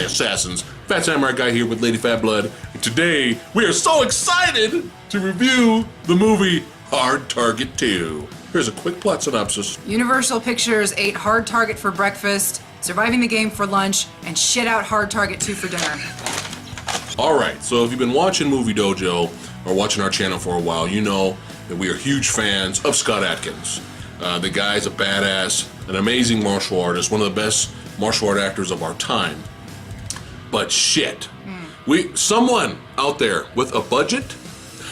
Samurai Assassins. Fat Samurai Guy here with Lady Fat Blood. And today, we are so excited to review the movie Hard Target 2. Here's a quick plot synopsis. Universal Pictures ate Hard Target for breakfast, Surviving the Game for lunch, and shit out Hard Target 2 for dinner. Alright, so if you've been watching Movie Dojo or watching our channel for a while, you know that we are huge fans of Scott Adkins. The guy's a badass, an amazing martial artist, one of the best martial art actors of our time. But shit, someone out there with a budget,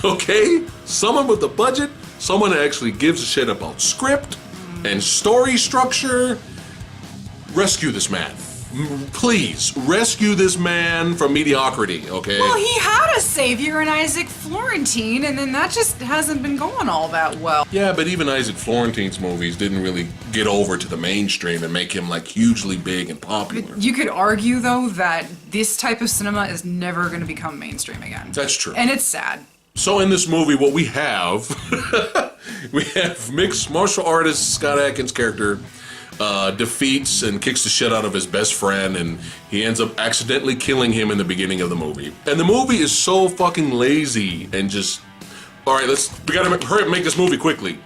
okay? Someone with a budget, someone that actually gives a shit about script and story structure, rescue this man. Please, rescue this man from mediocrity, okay? Well, he had a savior in Isaac Florentine, and then that just hasn't been going all that well. Yeah, but even Isaac Florentine's movies didn't really get over to the mainstream and make him, like, hugely big and popular. You could argue, though, that this type of cinema is never going to become mainstream again. That's true. And it's sad. So in this movie, what we have, we have mixed martial artist Scott Adkins' character defeats and kicks the shit out of his best friend, and he ends up accidentally killing him in the beginning of the movie. And the movie is so fucking lazy and just, all right, we gotta hurry up, make this movie quickly.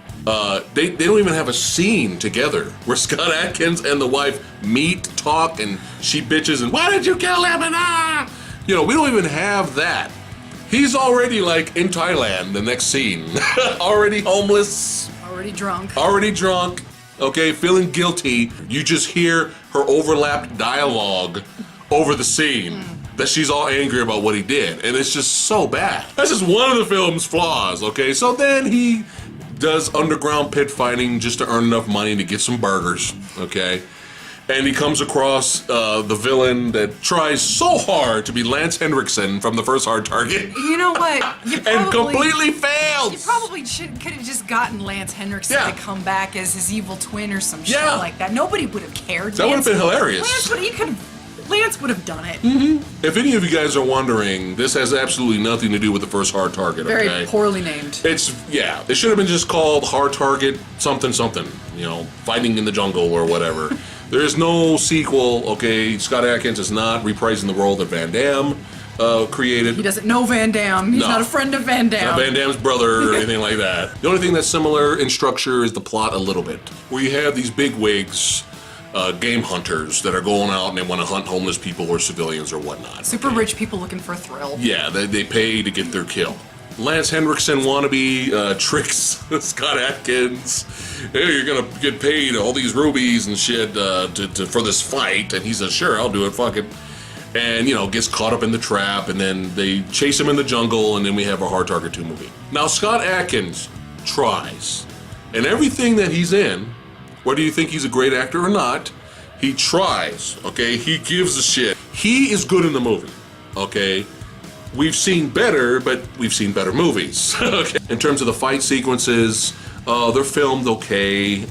They don't even have a scene together where Scott Adkins and the wife meet, talk, and she bitches and why did you kill him and you know, we don't even have that. He's already like in Thailand, the next scene. Already homeless. Already drunk. Already drunk. Okay, feeling guilty. You just hear her overlapped dialogue over the scene that she's all angry about what he did. And it's just so bad. That's just one of the film's flaws, okay? So then he does underground pit fighting just to earn enough money to get some burgers, okay? And he comes across the villain that tries so hard to be Lance Henriksen from the first Hard Target. You know what? And completely failed. You probably could have just gotten Lance Henriksen to come back as his evil twin or some shit like that. Nobody would have cared. That would have been hilarious. Lance would have done it. If any of you guys are wondering, this has absolutely nothing to do with the first Hard Target, okay? Very poorly named. It should have been just called Hard Target something something, you know, fighting in the jungle or whatever. There is no sequel, okay? Scott Adkins is not reprising the role that Van Damme created. He doesn't know Van Damme. He's not a friend of Van Damme. Not Van Damme's brother or anything like that. The only thing that's similar in structure is the plot a little bit, where you have these big wigs, game hunters that are going out and they want to hunt homeless people or civilians or whatnot. Super rich people looking for a thrill. Yeah, they pay to get their kill. Lance Henriksen wannabe tricks Scott Adkins. Hey, you're gonna get paid all these rubies and shit for this fight, and he says, "Sure, I'll do it. Fuck it." And you know, gets caught up in the trap, and then they chase him in the jungle, and then we have a Hard Target 2 movie. Now Scott Adkins tries, and everything that he's in, whether you think he's a great actor or not, he tries. Okay, he gives a shit. He is good in the movie. Okay. We've seen better, but we've seen better movies. Okay. In terms of the fight sequences, they're filmed okay.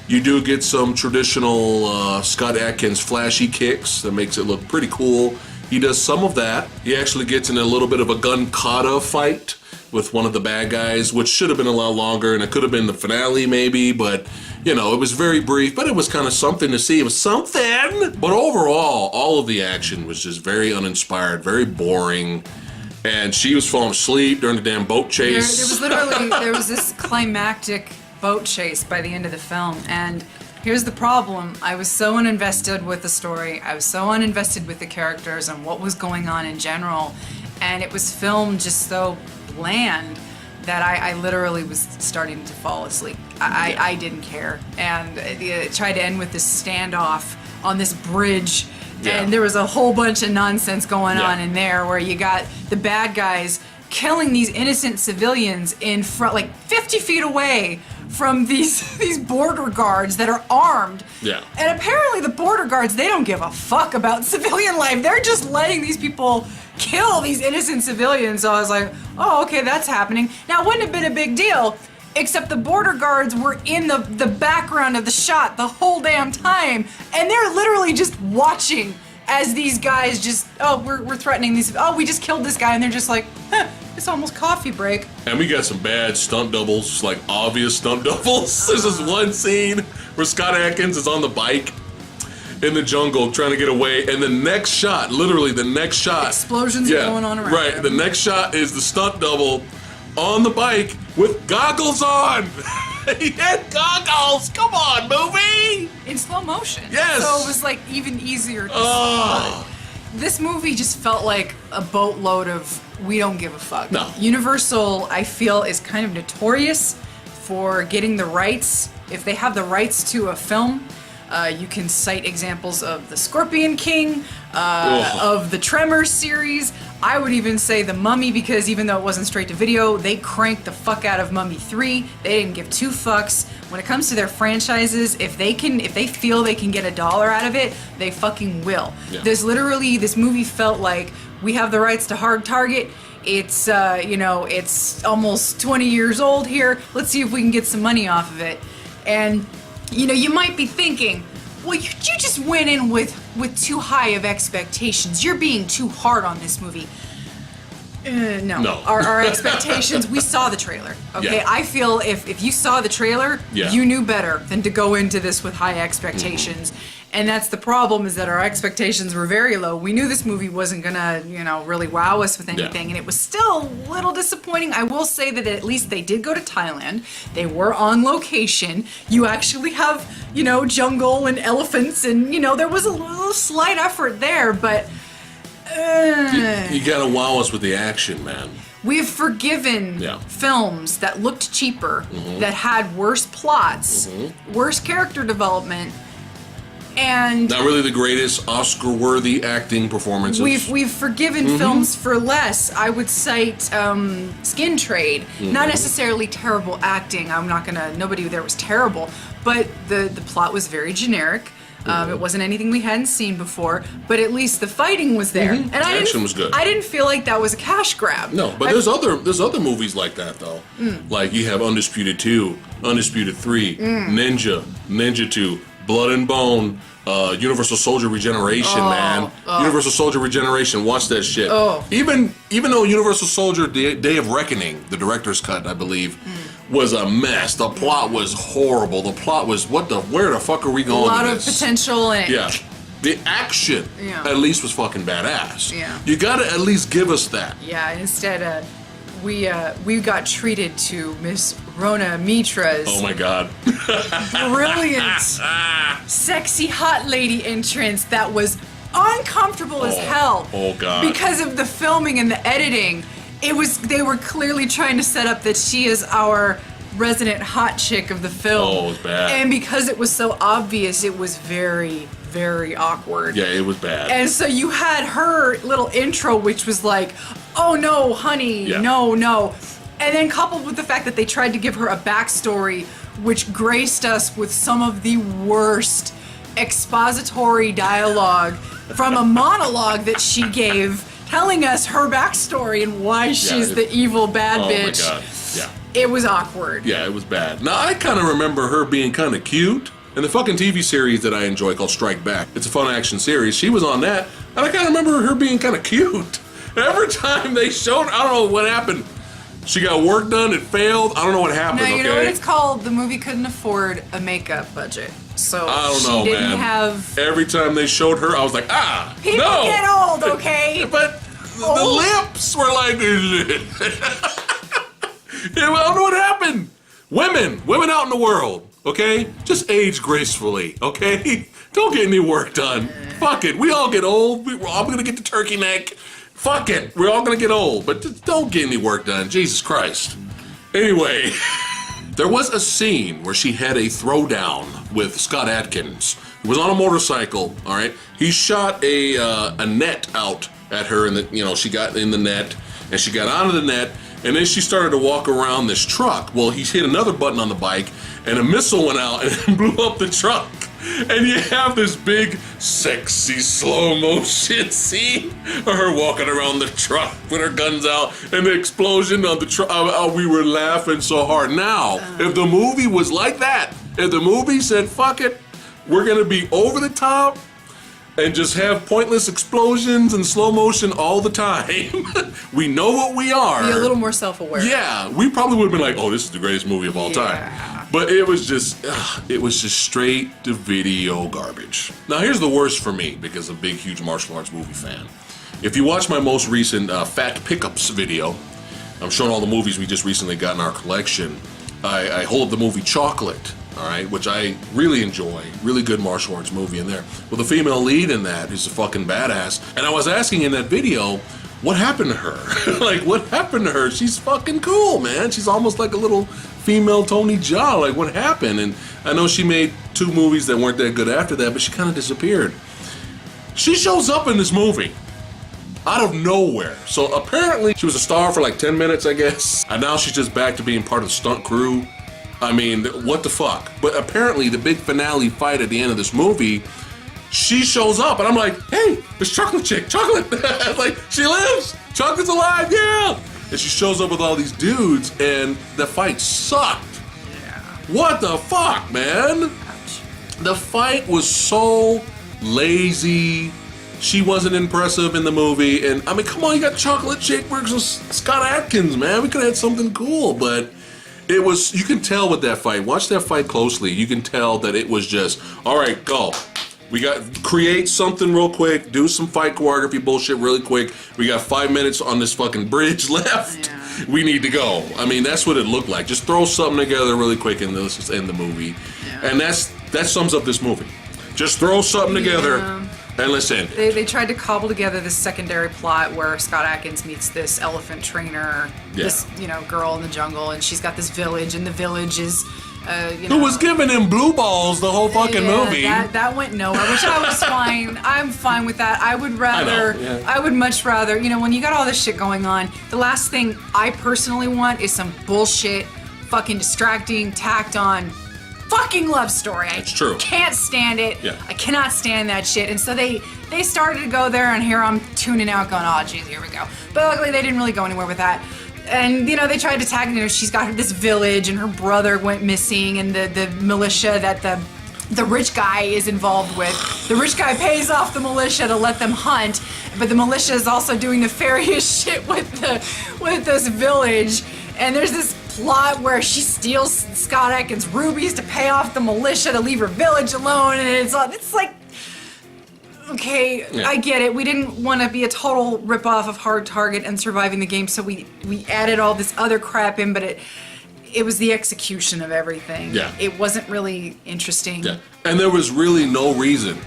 You do get some traditional Scott Adkins flashy kicks that makes it look pretty cool. He does some of that. He actually gets in a little bit of a gun kata fight with one of the bad guys, which should have been a lot longer, and it could have been the finale maybe, but you know, it was very brief, but it was kind of something to see. It was something! But overall, all of the action was just very uninspired, very boring, and she was falling asleep during the damn boat chase. There was this climactic boat chase by the end of the film, and here's the problem. I was so uninvested with the story, I was so uninvested with the characters and what was going on in general, and it was filmed just so bland that I literally was starting to fall asleep. I didn't care. And it tried to end with this standoff on this bridge, and there was a whole bunch of nonsense going on in there where you got the bad guys killing these innocent civilians in front, like 50 feet away from these border guards that are armed. Yeah. And apparently the border guards, they don't give a fuck about civilian life. They're just letting these people kill these innocent civilians. So I was like, oh, okay, that's happening. Now, it wouldn't have been a big deal, except the border guards were in the background of the shot the whole damn time, and they're literally just watching as these guys just, we're threatening these, we just killed this guy, and they're just like, it's almost coffee break. And we got some bad stunt doubles, like obvious stunt doubles. There's this one scene where Scott Adkins is on the bike, in the jungle trying to get away, and the next shot, literally the next shot, explosions are going on around right. him. The next shot is the stunt double on the bike with goggles on. He had goggles. Come on, movie. In slow motion. Yes. So it was like even easier to spot. This movie just felt like a boatload of we don't give a fuck. No. Universal, I feel, is kind of notorious for getting the rights. If they have the rights to a film, you can cite examples of The Scorpion King, of the Tremors series. I would even say The Mummy, because even though it wasn't straight to video, they cranked the fuck out of Mummy 3. They didn't give two fucks. When it comes to their franchises, if they feel they can get $1 out of it, they fucking will. Yeah. This movie felt like we have the rights to Hard Target. It's it's almost 20 years old here. Let's see if we can get some money off of it. And you might be thinking, well, you just went in with too high of expectations. You're being too hard on this movie. No. Our expectations, we saw the trailer, okay? Yeah. I feel if you saw the trailer, you knew better than to go into this with high expectations. And that's the problem, is that our expectations were very low. We knew this movie wasn't gonna, really wow us with anything, and it was still a little disappointing. I will say that at least they did go to Thailand. They were on location. You actually have, jungle and elephants, and, there was a little slight effort there, but... You gotta wow us with the action, man. We have forgiven films that looked cheaper, that had worse plots, worse character development, and not really the greatest Oscar-worthy acting performances. We've forgiven films for less. I would cite Skin Trade. Not necessarily terrible acting. Nobody there was terrible, but the plot was very generic. It wasn't anything we hadn't seen before, but at least the fighting was there. And the action was good. I didn't feel like that was a cash grab. No, but there's other movies like that though. Like you have Undisputed 2, Undisputed 3, Ninja 2, Blood and Bone, Universal Soldier Regeneration, man. Universal Soldier Regeneration, watch that shit. Even though Universal Soldier Day of Reckoning, the director's cut, I believe, was a mess. The plot was horrible. The plot was where the fuck are we going? A lot with of this? potential and The action at least was fucking badass. Yeah. You gotta at least give us that. Yeah, instead we got treated to Miss Rona Mitra's Oh my god. brilliant, sexy hot lady entrance that was uncomfortable as hell. Oh god. Because of the filming and the editing. They were clearly trying to set up that she is our resident hot chick of the film. Oh, it was bad. And because it was so obvious, it was very, very awkward. Yeah, it was bad. And so you had her little intro, which was like, oh no, honey, no. And then coupled with the fact that they tried to give her a backstory, which graced us with some of the worst expository dialogue from a monologue that she gave, telling us her backstory and why she's the evil bad bitch. Oh my god, yeah. It was awkward. Yeah, it was bad. Now, I kind of remember her being kind of cute. In the fucking TV series that I enjoy called Strike Back, it's a fun action series. She was on that, and I kind of remember her being kind of cute. Every time they showed, I don't know what happened. She got work done, it failed. I don't know what happened, No, you know what it's called? The movie couldn't afford a makeup budget. So I don't know, she didn't man. have... Every time they showed her, I was like, People no! get old, okay? But the lips were like... I don't know what happened. Women out in the world, okay? Just age gracefully, okay? Don't get any work done. Fuck it. We all get old. We're all gonna get the turkey neck. Fuck it. We're all gonna get old. But just don't get any work done. Jesus Christ. Anyway, there was a scene where she had a throwdown with Scott Adkins. He was on a motorcycle, all right? He shot a net out at her, and she got in the net, and she got out of the net, and then she started to walk around this truck. Well, he hit another button on the bike, and a missile went out and blew up the truck. And you have this big, sexy, slow motion scene of her walking around the truck with her guns out, and the explosion on the truck. We were laughing so hard. Now, if the movie was like that, if the movie said, fuck it, we're gonna be over the top and just have pointless explosions and slow motion all the time, we know what we are. Be a little more self-aware. Yeah, we probably would have been like, oh, this is the greatest movie of all time. But it was just straight to video garbage. Now here's the worst for me, because I'm a big, huge martial arts movie fan. If you watch my most recent Fact Pickups video, I'm showing all the movies we just recently got in our collection. I hold up the movie Chocolate, all right, which I really enjoy. Really good martial arts movie in there. Well, the female lead in that is a fucking badass. And I was asking in that video, what happened to her? Like, what happened to her? She's fucking cool, man. She's almost like a little female Tony Jaa. Like, what happened? And I know she made 2 movies that weren't that good after that, but she kind of disappeared. She shows up in this movie out of nowhere. So apparently she was a star for like 10 minutes, I guess. And now she's just back to being part of the stunt crew. I mean, what the fuck? But apparently the big finale fight at the end of this movie, she shows up and I'm like, hey, it's Chocolate Chick, Chocolate. Like, she lives, Chocolate's alive, yeah. And she shows up with all these dudes and the fight sucked. Yeah. What the fuck, man? Ouch. The fight was so lazy. She wasn't impressive in the movie. And I mean, come on, you got Chocolate Chick versus Scott Adkins, man. We could have had something cool, but it was, you can tell with that fight. Watch that fight closely. You can tell that it was just, all right, go. We got, create something real quick, do some fight choreography bullshit really quick. We got 5 minutes on this fucking bridge left. Yeah. We need to go. I mean, that's what it looked like. Just throw something together really quick and let's just end the movie. Yeah. And that sums up this movie. Just throw something together and let's end it. They tried to cobble together this secondary plot where Scott Adkins meets this elephant trainer, this girl in the jungle, and she's got this village, and the village is Who was giving him blue balls the whole fucking movie. That went nowhere, which I was fine. I'm fine with that. I would much rather, when you got all this shit going on, the last thing I personally want is some bullshit, fucking distracting, tacked on fucking love story. It's true. Can't stand it. Yeah. I cannot stand that shit. And so they started to go there, and here I'm tuning out going, oh, geez, here we go. But luckily they didn't really go anywhere with that. And, they tried to tag, she's got this village, and her brother went missing, and the militia that the rich guy is involved with. The rich guy pays off the militia to let them hunt, but the militia is also doing nefarious shit with this village. And there's this plot where she steals Scott Adkins' rubies to pay off the militia to leave her village alone, and it's like, okay, yeah. I get it. We didn't want to be a total ripoff of Hard Target and Surviving the Game, so we added all this other crap in, but it was the execution of everything. Yeah. It wasn't really interesting. Yeah. And there was really no reason.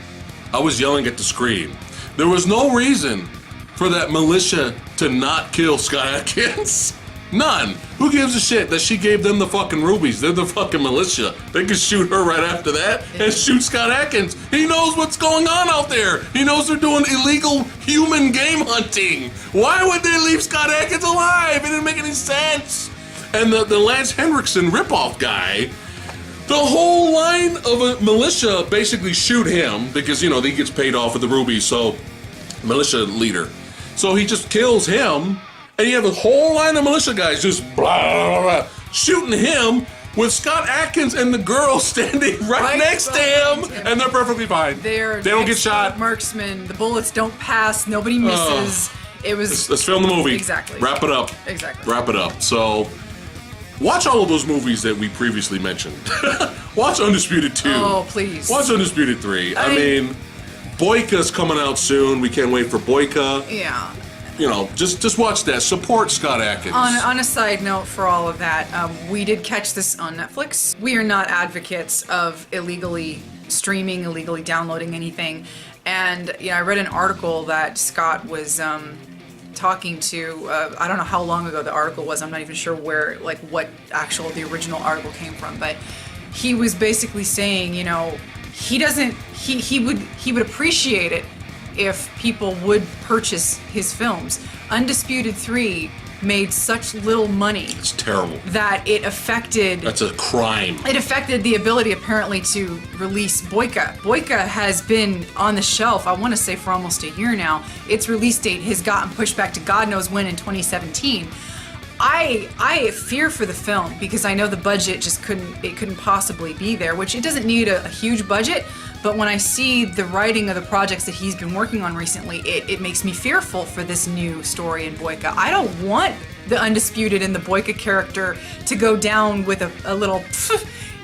I was yelling at the screen. There was no reason for that militia to not kill Scott Adkins. None. Who gives a shit that she gave them the fucking rubies? They're the fucking militia. They could shoot her right after that and shoot Scott Adkins. He knows what's going on out there. He knows they're doing illegal human game hunting. Why would they leave Scott Adkins alive? It didn't make any sense. And the Lance Henriksen ripoff guy, the whole line of a militia basically shoot him because, he gets paid off with the rubies, so militia leader. So he just kills him. And you have a whole line of militia guys just blah, blah, blah, shooting him with Scott Adkins and the girl standing right next to him, and they're perfectly fine. They don't get shot. Marksman. The bullets don't pass. Nobody misses. It was. Let's film the movie. Exactly. Wrap it up. Exactly. Wrap it up. So, watch all of those movies that we previously mentioned. Watch Undisputed 2. Oh, please. Watch Undisputed 3. I mean, Boyka's coming out soon. We can't wait for Boyka. Yeah. Just watch that. Support Scott Adkins. On a side note for all of that, we did catch this on Netflix. We are not advocates of illegally streaming, illegally downloading anything. And I read an article that Scott was talking to, I don't know how long ago the article was. I'm not even sure where, what the original article came from. But he was basically saying, he would appreciate it if people would purchase his films. Undisputed 3 made such little money. It's terrible. That it affected... That's a crime. It affected the ability, apparently, to release Boyka. Boyka has been on the shelf, I want to say, for almost a year now. Its release date has gotten pushed back to God knows when in 2017. I fear for the film because I know the budget just couldn't possibly be there, which it doesn't need a huge budget, but when I see the writing of the projects that he's been working on recently, it makes me fearful for this new story in Boyka. I don't want the Undisputed and the Boyka character to go down with a little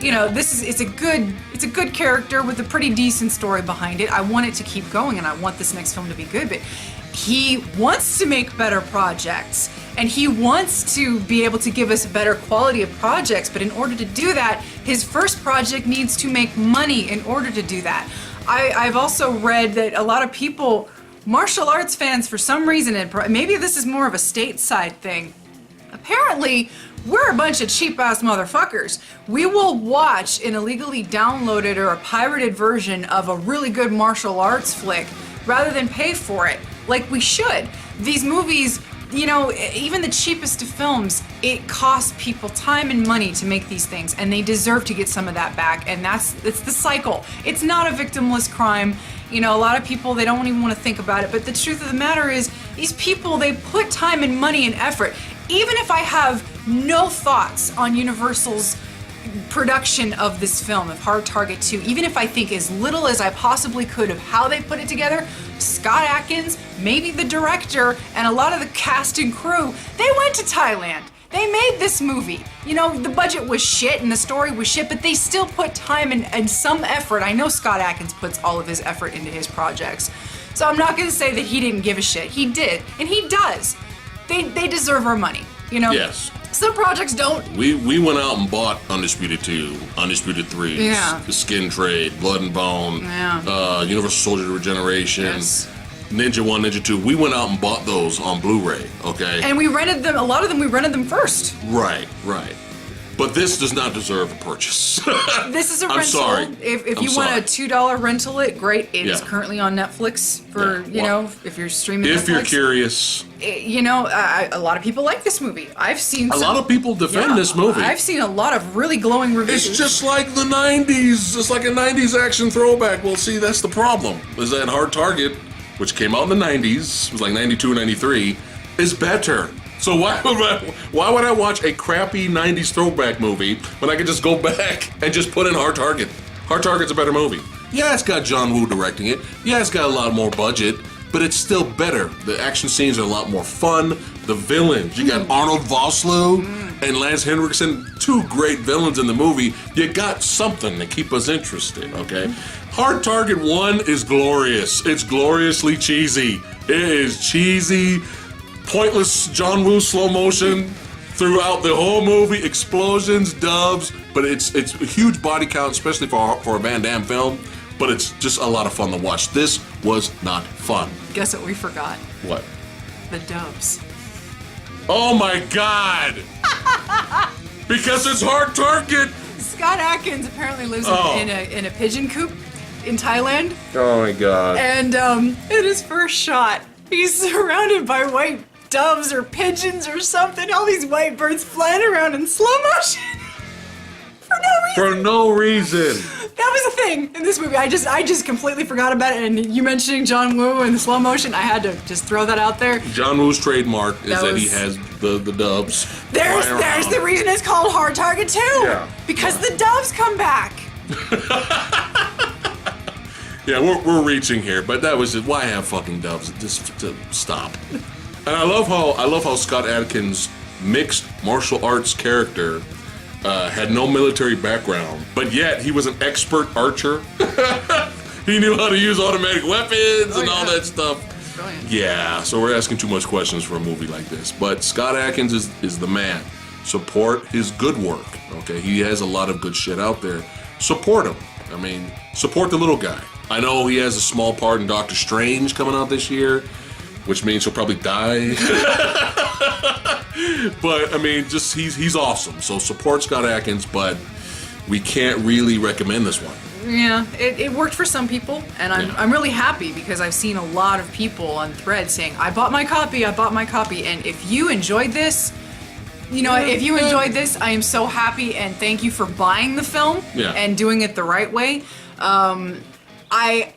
you know, it's a good character with a pretty decent story behind it. I want it to keep going, and I want this next film to be good, but he wants to make better projects, and he wants to be able to give us a better quality of projects, but in order to do that, his first project needs to make money in order to do that. I've also read that a lot of people, martial arts fans, for some reason, and maybe this is more of a stateside thing, apparently we're a bunch of cheap-ass motherfuckers. We will watch an illegally downloaded or a pirated version of a really good martial arts flick rather than pay for it, like we should. These movies, you know, even the cheapest of films, it costs people time and money to make these things, and they deserve to get some of that back, and it's the cycle. It's not a victimless crime. You know, a lot of people, they don't even want to think about it, but the truth of the matter is, these people, they put time and money and effort. Even if I have no thoughts on Universal's production of this film, of Hard Target 2, even if I think as little as I possibly could of how they put it together, Scott Adkins, maybe the director, and a lot of the cast and crew, they went to Thailand. They made this movie. You know, the budget was shit and the story was shit, but they still put time and some effort. I know Scott Adkins puts all of his effort into his projects. So I'm not gonna say that he didn't give a shit. He did, and he does. They deserve our money, you know? Yes. Some projects don't. We went out and bought Undisputed 2, Undisputed 3, Yeah. The Skin Trade, Blood and Bone, Yeah. Universal Soldier Regeneration, Yes. Ninja 1, Ninja 2. We went out and bought those on Blu-ray, okay? And we rented them, a lot of them we rented them first. Right. But this does not deserve a purchase. This is a I'm rental. sorry. If I'm you want sorry. a $2 rental it, great. It is Yeah. currently on Netflix for, Yeah. you Well, know, if you're streaming If Netflix. you're curious, You know, a lot of people like this movie. I've seen a lot of people defend this movie. I've seen a lot of really glowing reviews. It's just like the 90s. It's like a 90s action throwback. Well, see, that's the problem. Is that Hard Target, which came out in the 90s, it was like 92 or 93, is better. So why would I watch a crappy 90s throwback movie when I could just go back and just put in Hard Target? Hard Target's a better movie. Yeah, it's got John Woo directing it. Yeah, it's got a lot more budget, but it's still better. The action scenes are a lot more fun. The villains, you got Arnold Vosloo and Lance Henriksen, two great villains in the movie. You got something to keep us interested, okay? Hard Target 1 is glorious. It's gloriously cheesy. It is cheesy, pointless John Woo slow motion throughout the whole movie, explosions, doves, but it's a huge body count, especially for a Van Damme film, but it's just a lot of fun to watch. This was not fun. Guess what we forgot? What? The doves. Oh my God! Because it's Hard Target! Scott Adkins apparently lives Oh. in a pigeon coop in Thailand, Oh my God. and in his first shot, he's surrounded by white doves or pigeons or something. All these white birds flying around in slow motion for no reason. For no reason. That was a thing in this movie. I just completely forgot about it. And you mentioning John Woo and the slow motion, I had to just throw that out there. John Woo's trademark is That that was- he has the doves. There's flying around. the reason it's called Hard Target 2. Yeah. Because the doves come back. Yeah, we're reaching here, but that was it. Why have fucking doves? Just to stop. And I love how Scott Adkins' mixed martial arts character had no military background, but yet he was an expert archer. He knew how to use automatic weapons and all yeah. that stuff. Brilliant. Yeah, so we're asking too much questions for a movie like this. But Scott Adkins is the man. Support his good work, okay? He has a lot of good shit out there. Support him. I mean, support the little guy. I know he has a small part in Doctor Strange coming out this year, which means he'll probably die. But, I mean, just he's awesome. So support Scott Adkins, but we can't really recommend this one. Yeah, it worked for some people, and I'm really happy because I've seen a lot of people on Thread saying, I bought my copy, and if you enjoyed this, you know, if you enjoyed this, I am so happy, and thank you for buying the film and doing it the right way.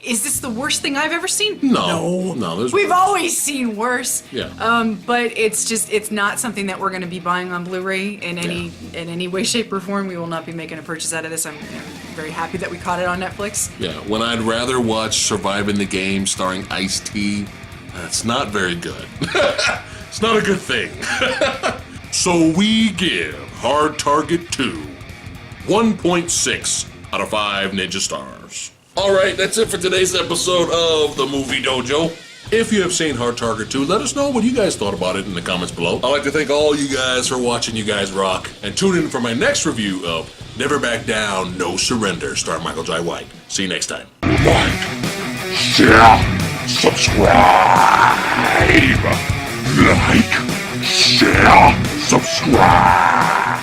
Is this the worst thing I've ever seen? No, there's We've worse. always seen worse. Yeah. But it's not something that we're going to be buying on Blu-ray in any way, shape, or form. We will not be making a purchase out of this. I'm very happy that we caught it on Netflix. Yeah, when I'd rather watch Surviving the Game starring Ice-T, that's not very good. It's not a good thing. So we give Hard Target 2 1.6 out of 5 ninja stars. Alright, that's it for today's episode of the Movie Dojo. If you have seen Hard Target 2, let us know what you guys thought about it in the comments below. I'd like to thank all you guys for watching. You guys rock. And tune in for my next review of Never Back Down, No Surrender, starring Michael Jai White. See you next time. Like, share, subscribe. Like, share, subscribe.